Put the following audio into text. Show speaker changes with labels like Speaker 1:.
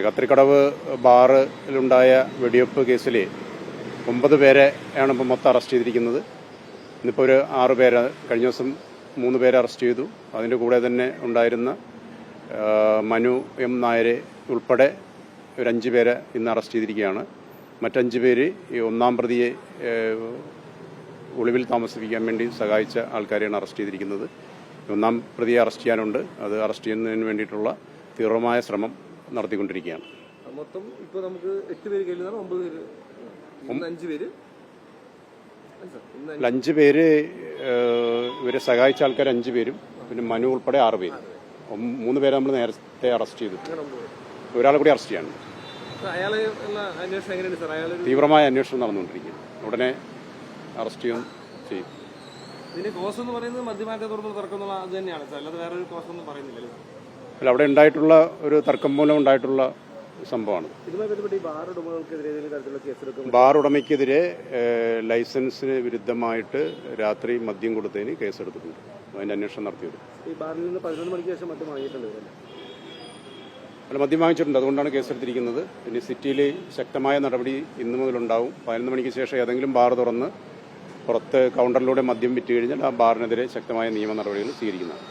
Speaker 1: കത്രിക്കടവ് ബാറിലുണ്ടായ വെടിവെപ്പ് കേസിൽ 9 പേരെയാണ് ഇപ്പോൾ മൊത്തം അറസ്റ്റ് ചെയ്തിരിക്കുന്നത്. ഇന്നിപ്പോൾ ഒരു 6 പേര്, കഴിഞ്ഞ ദിവസം 3 പേരെ അറസ്റ്റ് ചെയ്തു. അതിൻ്റെ കൂടെ തന്നെ ഉണ്ടായിരുന്ന മനു എം നായരെ ഉൾപ്പെടെ ഒരു 5 പേരെ ഇന്ന് അറസ്റ്റ് ചെയ്തിരിക്കുകയാണ്. മറ്റ് 5 പേര് ഈ 1-ാം പ്രതിയെ ഒളിവിൽ താമസിപ്പിക്കാൻ വേണ്ടി സഹായിച്ച ആൾക്കാരെയാണ് അറസ്റ്റ് ചെയ്തിരിക്കുന്നത്. 1-ാം പ്രതിയെ അറസ്റ്റ് ചെയ്യാനുണ്ട്. അത് അറസ്റ്റ് ചെയ്യുന്നതിന് വേണ്ടിയിട്ടുള്ള തീവ്രമായ ശ്രമം നടത്തിക്കൊണ്ടിരിക്കുകയാണ്.
Speaker 2: മൊത്തം ഇപ്പോൾ നമുക്ക് 8 പേര് കയ്യിലാണ്, 9 പേര്, 5 പേര്,
Speaker 1: 5 പേര് ഇവരെ സഹായിച്ച ആൾക്കാർ 5 പേരും, പിന്നെ മനു ഉൾപ്പെടെ 6 പേര്. 3 പേരെ നമ്മൾ നേരത്തെ അറസ്റ്റ് ചെയ്തു. ഒരാളെ കൂടി അറസ്റ്റ് ചെയ്യാനുണ്ട്. തീവ്രമായ അന്വേഷണം നടന്നുകൊണ്ടിരിക്കുകയാണ്. ഉടനെ അറസ്റ്റ് ചെയ്യും.
Speaker 2: ഇതിന്റെ കോസ് എന്ന് പറയുന്നത് മദ്യമാറ്റത്തെ തുടർന്ന് തുറക്കുന്ന അത് തന്നെയാണ്, അല്ലാതെ വേറൊരു കോസ് ഒന്നും പറയുന്നില്ല.
Speaker 1: അല്ല, അവിടെ ഉണ്ടായിട്ടുള്ള ഒരു തർക്കം മൂലം ഉണ്ടായിട്ടുള്ള സംഭവമാണ്. ബാർ ഉടമയ്ക്കെതിരെ ലൈസൻസിന് വിരുദ്ധമായിട്ട് രാത്രി മദ്യം കൊടുത്തതിന് കേസെടുത്തിട്ടുണ്ട്. അതിന്റെ അന്വേഷണം നടത്തിയത്. അല്ല, മദ്യം വാങ്ങിച്ചിട്ടുണ്ട്. അതുകൊണ്ടാണ് കേസെടുത്തിരിക്കുന്നത്. ഇനി സിറ്റിയിൽ ശക്തമായ നടപടി ഇന്നു മുതലുണ്ടാവും. 11 മണിക്ക് ശേഷം ഏതെങ്കിലും ബാർ തുറന്ന് പുറത്ത് കൗണ്ടറിലൂടെ മദ്യം വിറ്റ് കഴിഞ്ഞാൽ ആ ബാറിനെതിരെ ശക്തമായ നിയമ നടപടികൾ സ്വീകരിക്കുന്നതാണ്.